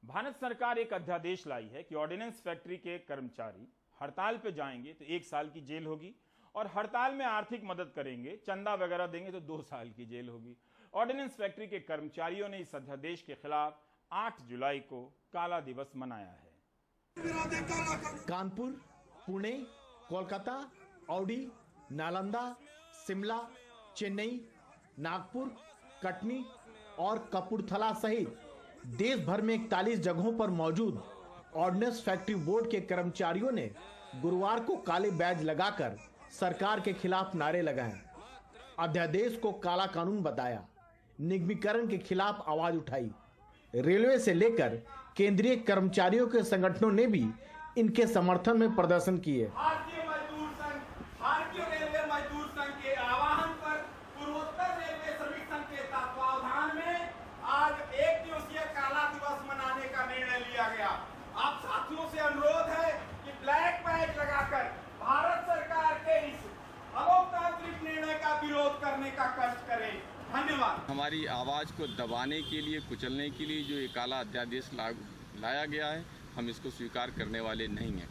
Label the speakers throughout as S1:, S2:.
S1: भारत सरकार एक अध्यादेश लाई है कि ऑर्डिनेंस फैक्ट्री के कर्मचारी हड़ताल पे जाएंगे तो 1 साल की जेल होगी और हड़ताल में आर्थिक मदद करेंगे, चंदा वगैरह देंगे तो 2 साल की जेल होगी। ऑर्डिनेंस फैक्ट्री के कर्मचारियों ने इस अध्यादेश के खिलाफ 8 जुलाई को काला दिवस मनाया है।
S2: कानपुर, पुणे, कोलकाता, औडी, नालंदा, शिमला, चेन्नई, नागपुर, कटनी और कपूरथला सहित देश भर में 41 जगहों पर मौजूद ऑर्डिनेंस फैक्ट्री बोर्ड के कर्मचारियों ने गुरुवार को काले बैज लगाकर सरकार के खिलाफ नारे लगाए, अध्यादेश को काला कानून बताया, निगमीकरण के खिलाफ आवाज उठाई। रेलवे से लेकर केंद्रीय कर्मचारियों के संगठनों ने भी इनके समर्थन में प्रदर्शन किए।
S3: भारतीय रेलवे मजदूर संघ के आह्वान पर पूर्वोत्तर रेलवे श्रमिक संघ के तत्वावधान में आज 1 दिवसीय काला दिवस मनाने का निर्णय लिया गया। आप साथियों से अनुरोध है कि ब्लैक बैज लगाकर भारत सरकार के इस अलोकतांत्रिक निर्णय का विरोध करने का कष्ट करें। धन्यवाद।
S4: हमारी आवाज को दबाने के लिए, कुचलने के लिए जो ये काला अध्यादेश लाया गया है, हम इसको स्वीकार करने वाले नहीं हैं।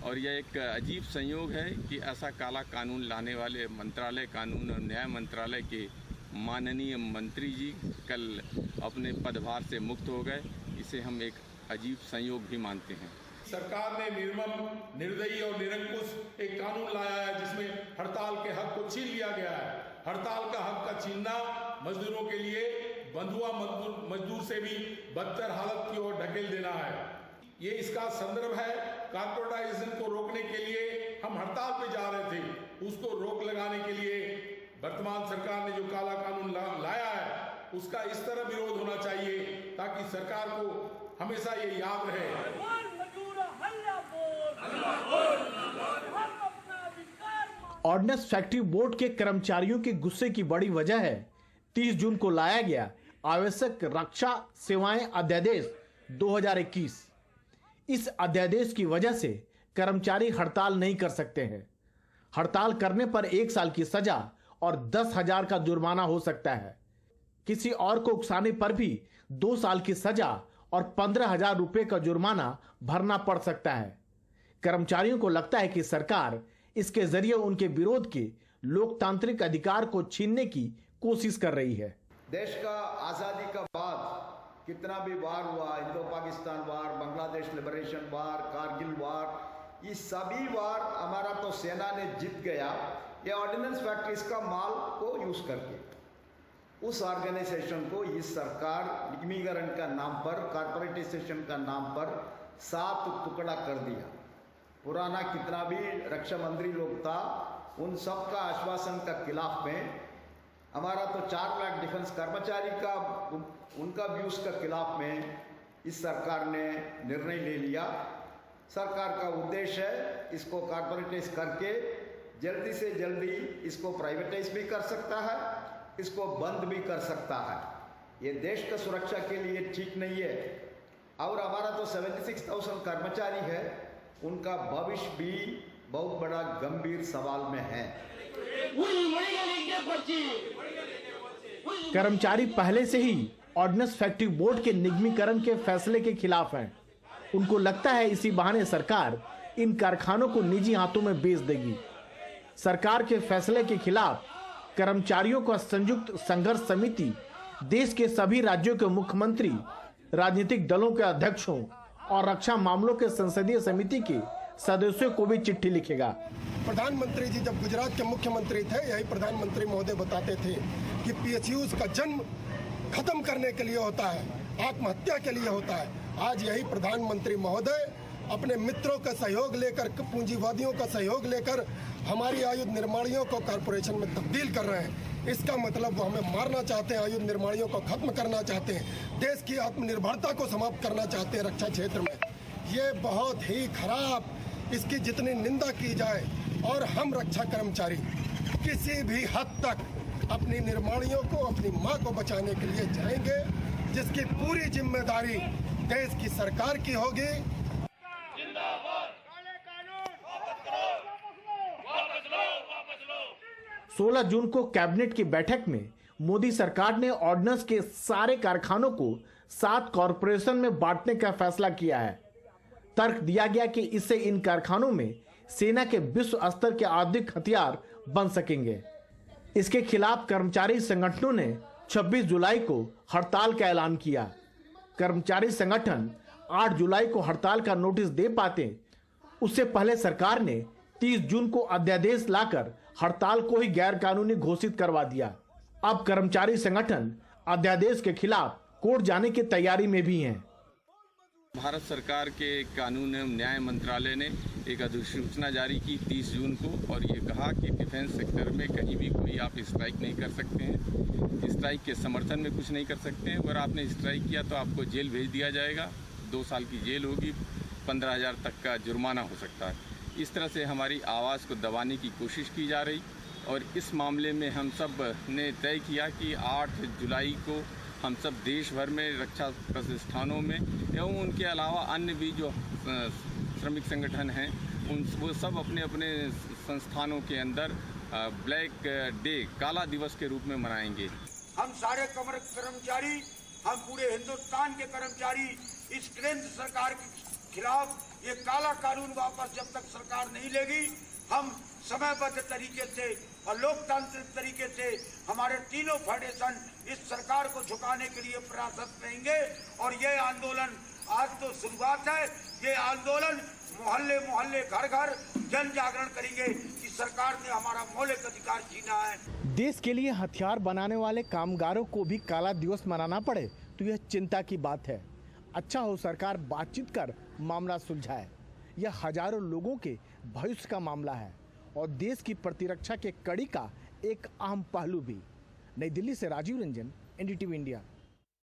S4: और यह एक अजीब संयोग है कि ऐसा काला कानून लाने वाले मंत्रालय, कानून और न्याय मंत्रालय के माननीय मंत्री जी कल अपने पदभार से मुक्त हो गए। इसे हम एक अजीब संयोग भी मानते हैं।
S5: सरकार ने निर्मम, निर्दयी और निरंकुश एक कानून लाया है जिसमें हड़ताल के हक को छीन लिया गया है। हड़ताल का हक का छीनना मजदूरों के लिए बंधुआ मजदूर से भी बदतर हालत की ओर ढकेल देना है। ये इसका संदर्भ है। कॉर्पोरेटाइजेशन को रोकने के लिए हम हड़ताल पे जा रहे थे, उसको रोक लगाने के लिए वर्तमान सरकार ने जो काला कानून लाया है उसका इस तरह विरोध होना चाहिए ताकि सरकार को हमेशा ये याद रहे।
S2: ऑर्डिनेंस फैक्ट्री बोर्ड के कर्मचारियों के गुस्से की बड़ी वजह है 30 जून को लाया गया आवश्यक रक्षा सेवाएं अध्यादेश 2021। इस अध्यादेश की वजह से कर्मचारी हड़ताल नहीं कर सकते हैं। हड़ताल करने पर 1 साल की सजा और 10,000 का जुर्माना हो सकता है। किसी और को उकसाने पर भी 2 साल की सजा और 15,000 रुपए का जुर्माना भरना पड़ सकता है। कर्मचारियों को लगता है कि सरकार इसके जरिए उनके विरोध के लोकतांत्रिक अधिकार को छीनने की कोशिश कर रही है।
S6: देश का आजादी का बाद कितना भी वार हुआ, इंडो पाकिस्तान वार, बांग्लादेश लिबरेशन वार, कारगिल वार, ये सभी वार हमारा तो सेना ने जीत गया। ये ऑर्डिनेंस फैक्ट्रीज का माल को यूज करके उस ऑर्गेनाइजेशन को इस सरकार निगमीकरण का नाम पर, कॉर्पोरेटाइजेशन का नाम पर 7 टुकड़ा कर दिया। पुराना कितना भी रक्षा मंत्री लोग था, उन सब का आश्वासन का खिलाफ में हमारा तो 4 लाख डिफेंस कर्मचारी का उनका व्यूज का खिलाफ में इस सरकार ने निर्णय ले लिया। सरकार का उद्देश्य है इसको कॉर्पोरेटाइज करके जल्दी से जल्दी इसको प्राइवेटाइज भी कर सकता है, इसको बंद भी कर सकता है। ये देश का सुरक्षा के लिए ठीक नहीं है। और हमारा तो 76,000 कर्मचारी है, उनका भविष्य भी बहुत बड़ा गंभीर सवाल में है।
S2: कर्मचारी पहले से ही ऑर्डिनेंस फैक्ट्री बोर्ड के निगमीकरण के फैसले के खिलाफ हैं। उनको लगता है इसी बहाने सरकार इन कारखानों को निजी हाथों में बेच देगी। सरकार के फैसले के खिलाफ कर्मचारियों का संयुक्त संघर्ष समिति देश के सभी राज्यों के मुख्यमंत्री, राजनीतिक दलों के अध्यक्षों और रक्षा मामलों के संसदीय समिति के सदस्यों को भी चिट्ठी लिखेगा।
S7: प्रधानमंत्री जी जब गुजरात के मुख्यमंत्री थे, यही प्रधानमंत्री महोदय बताते थे कि PSUs का जन्म खत्म करने के लिए होता है, आत्महत्या के लिए होता है। आज यही प्रधानमंत्री महोदय अपने मित्रों का सहयोग लेकर, पूंजीवादियों का सहयोग लेकर हमारी आयुध निर्माणियों को कॉर्पोरेशन में तब्दील कर रहे हैं। इसका मतलब वो हमें मारना चाहते हैं, आयुध निर्माणियों को खत्म करना चाहते हैं, देश की आत्मनिर्भरता को समाप्त करना चाहते हैं रक्षा क्षेत्र में। ये बहुत ही खराब, इसकी जितनी निंदा की जाए। और हम रक्षा कर्मचारी किसी भी हद तक अपनी निर्माणियों को, अपनी माँ को बचाने के लिए जाएंगे, जिसकी पूरी जिम्मेदारी देश की सरकार की होगी।
S2: 16 जून को कैबिनेट की बैठक में मोदी सरकार ने ऑर्डिनेंस के सारे कारखानों को 7 कॉरपोरेशन में बांटने का फैसला किया है। तर्क दिया गया कि इससे इन कारखानों में सेना के विश्व स्तर के आधुनिक हथियार बन सकेंगे। इसके खिलाफ कर्मचारी संगठनों ने 26 जुलाई को हड़ताल का ऐलान किया। कर्मचारी संगठन 8 जुलाई को हड़ताल का नोटिस दे पाते, उससे पहले सरकार ने 30 जून को अध्यादेश लाकर हड़ताल को ही गैर कानूनी घोषित करवा दिया। अब कर्मचारी संगठन अध्यादेश के खिलाफ कोर्ट जाने की तैयारी में भी हैं।
S4: भारत सरकार के कानून एवं न्याय मंत्रालय ने एक अधिसूचना जारी की 30 जून को, और ये कहा कि डिफेंस सेक्टर में कहीं भी कोई आप स्ट्राइक नहीं कर सकते हैं, स्ट्राइक के समर्थन में कुछ नहीं कर सकते हैं। अगर आपने स्ट्राइक किया तो आपको जेल भेज दिया जाएगा, 2 साल की जेल होगी, 15,000 तक का जुर्माना हो सकता है। इस तरह से हमारी आवाज़ को दबाने की कोशिश की जा रही, और इस मामले में हम सब ने तय किया कि 8 जुलाई को हम सब देश भर में रक्षा प्रतिष्ठानों में एवं उनके अलावा अन्य भी जो श्रमिक संगठन हैं वो सब अपने अपने संस्थानों के अंदर ब्लैक डे, काला दिवस के रूप में मनाएंगे।
S8: हम सारे कर्मचारी, हम पूरे हिंदुस्तान के कर्मचारी इस केंद्र सरकार के खिलाफ ये काला कानून वापस जब तक सरकार नहीं लेगी, हम समयबद्ध तरीके से और लोकतांत्रिक तरीके से हमारे तीनों फेडरेशन इस सरकार को झुकाने के लिए प्रयासरत रहेंगे। और ये आंदोलन आज तो शुरुआत है, ये आंदोलन मोहल्ले मोहल्ले घर घर जन जागरण करेंगे कि सरकार ने हमारा मौलिक अधिकार छीना है।
S2: देश के लिए हथियार बनाने वाले कामगारों को भी काला दिवस मनाना पड़े तो यह चिंता की बात है। अच्छा हो सरकार बातचीत कर मामला सुलझाए। यह हजारों लोगों के भविष्य का मामला है और देश की प्रतिरक्षा के कड़ी का एक अहम पहलू भी। नई दिल्ली से राजीव रंजन, NDTV इंडिया।